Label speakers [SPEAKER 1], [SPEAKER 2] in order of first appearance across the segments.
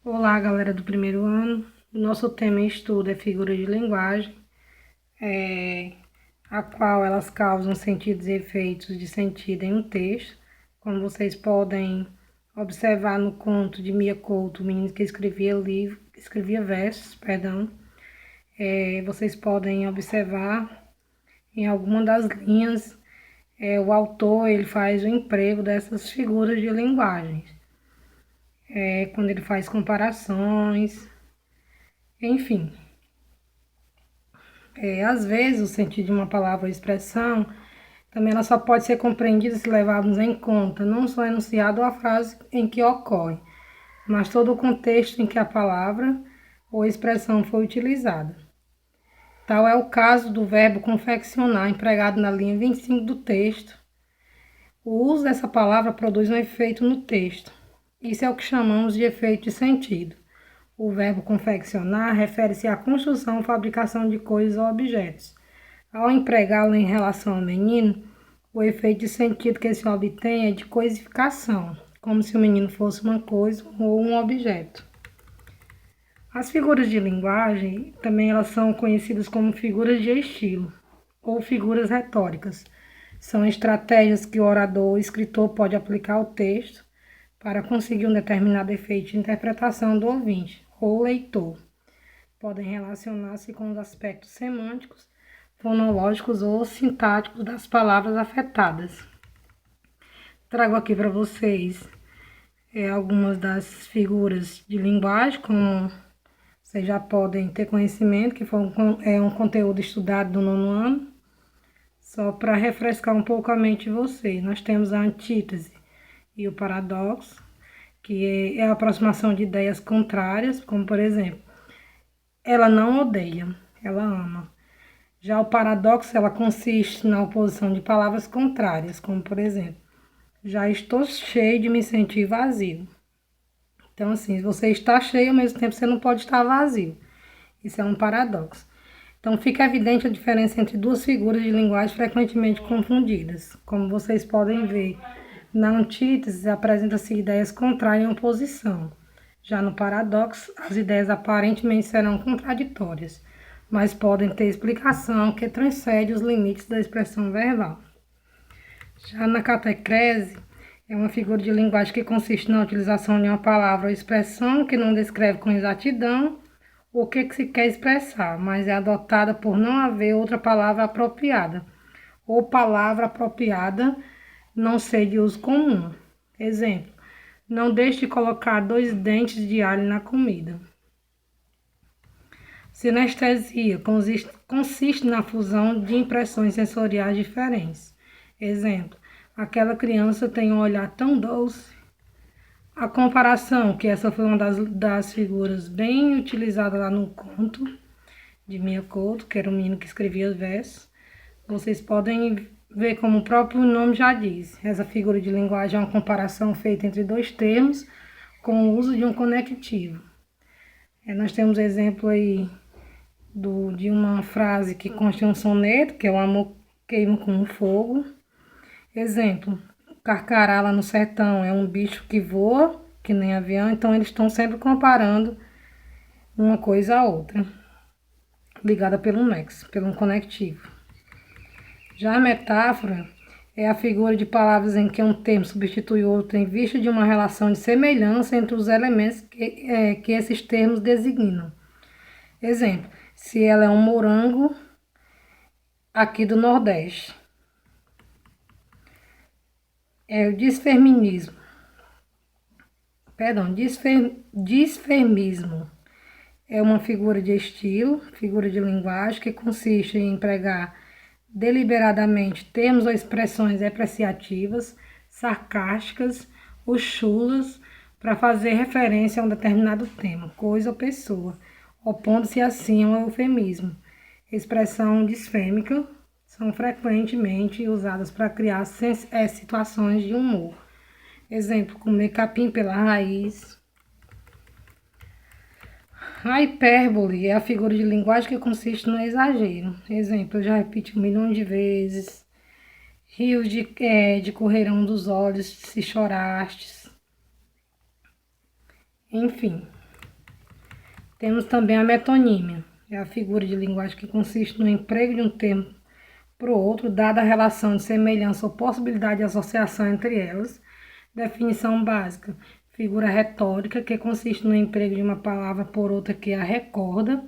[SPEAKER 1] Olá, galera do primeiro ano. O nosso tema em estudo é figura de linguagem, a qual elas causam sentidos e efeitos de sentido em um texto. Como vocês podem observar no conto de Mia Couto, o menino que escrevia versos, vocês podem observar em alguma das linhas, o autor ele faz o emprego dessas figuras de linguagem, quando ele faz comparações, enfim. Às vezes, o sentido de uma palavra ou expressão também ela só pode ser compreendida se levarmos em conta não só o enunciado ou a frase em que ocorre, mas todo o contexto em que a palavra ou expressão foi utilizada. Tal é o caso do verbo confeccionar, empregado na linha 25 do texto. O uso dessa palavra produz um efeito no texto. Isso é o que chamamos de efeito de sentido. O verbo confeccionar refere-se à construção ou fabricação de coisas ou objetos. Ao empregá-lo em relação ao menino, o efeito de sentido que se obtém é de coisificação, como se o menino fosse uma coisa ou um objeto. As figuras de linguagem também elas são conhecidas como figuras de estilo ou figuras retóricas. São estratégias que o orador ou escritor pode aplicar ao texto para conseguir um determinado efeito de interpretação do ouvinte ou leitor. Podem relacionar-se com os aspectos semânticos, fonológicos ou sintáticos das palavras afetadas. Trago aqui para vocês algumas das figuras de linguagem, como vocês já podem ter conhecimento, que é um conteúdo estudado do nono ano, só para refrescar um pouco a mente de vocês. Nós temos a antítese e o paradoxo, que é a aproximação de ideias contrárias, como por exemplo, ela não odeia, ela ama. Já o paradoxo, ela consiste na oposição de palavras contrárias, como por exemplo, já estou cheio de me sentir vazio. Então, assim, você está cheio, ao mesmo tempo você não pode estar vazio. Isso é um paradoxo. Então, fica evidente a diferença entre duas figuras de linguagem frequentemente confundidas. Como vocês podem ver, na antítese apresenta-se ideias contrárias em oposição. Já no paradoxo, as ideias aparentemente serão contraditórias, mas podem ter explicação que transcende os limites da expressão verbal. Já na catecrese, é uma figura de linguagem que consiste na utilização de uma palavra ou expressão que não descreve com exatidão o que se quer expressar, mas é adotada por não haver outra palavra apropriada, ou palavra apropriada não ser de uso comum. Exemplo, não deixe de colocar 2 dentes de alho na comida. Sinestesia consiste na fusão de impressões sensoriais diferentes. Exemplo, aquela criança tem um olhar tão doce. A comparação, que essa foi uma das figuras bem utilizadas lá no conto de Mia Couto, que era o menino que escrevia os versos. Vocês podem ver como o próprio nome já diz. Essa figura de linguagem é uma comparação feita entre 2 termos com o uso de um conectivo. Nós temos exemplo aí de uma frase que consta em um soneto, que é o amor queima como fogo. Exemplo, carcará lá no sertão é um bicho que voa, que nem avião, então eles estão sempre comparando uma coisa a outra, ligada pelo nexo, pelo conectivo. Já a metáfora é a figura de palavras em que um termo substitui outro em vista de uma relação de semelhança entre os elementos que esses termos designam. Exemplo, se ela é um morango aqui do Nordeste. É o disfeminismo. Disfemismo é uma figura de estilo, figura de linguagem, que consiste em empregar deliberadamente termos ou expressões depreciativas, sarcásticas ou chulas para fazer referência a um determinado tema, coisa ou pessoa, opondo-se assim ao eufemismo. Expressão disfêmica são frequentemente usadas para criar situações de humor. Exemplo, comer capim pela raiz. A hipérbole é a figura de linguagem que consiste no exagero. Exemplo, eu já repeti 1 milhão de vezes. Rios de correrão dos olhos se chorastes. Enfim, Temos também a metonímia, é a figura de linguagem que consiste no emprego de um termo para o outro, dada a relação de semelhança ou possibilidade de associação entre elas. Definição básica: figura retórica que consiste no emprego de uma palavra por outra que a recorda.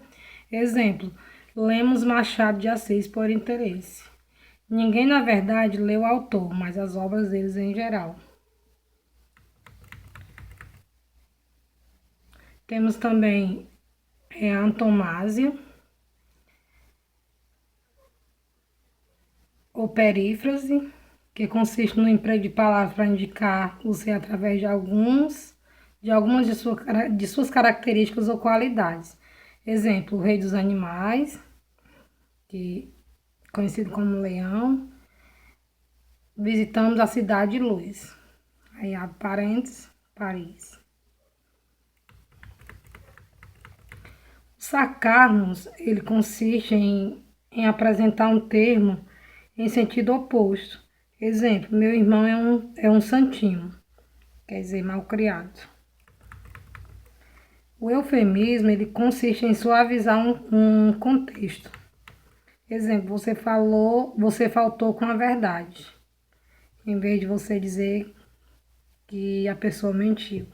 [SPEAKER 1] Exemplo: lemos Machado de Assis por interesse. Ninguém, na verdade, lê o autor, mas as obras deles em geral. Temos também a antomásia, ou perífrase, que consiste no emprego de palavras para indicar o ser através de algumas de suas características ou qualidades. Exemplo: o rei dos animais, que conhecido como leão. Visitamos a cidade de luz. Aí abre parênteses, Paris. O sacarmos, ele consiste em apresentar um termo em sentido oposto. Exemplo: meu irmão é um santinho, quer dizer, malcriado. O eufemismo, ele consiste em suavizar um contexto. Exemplo: você faltou com a verdade, em vez de você dizer que a pessoa mentiu.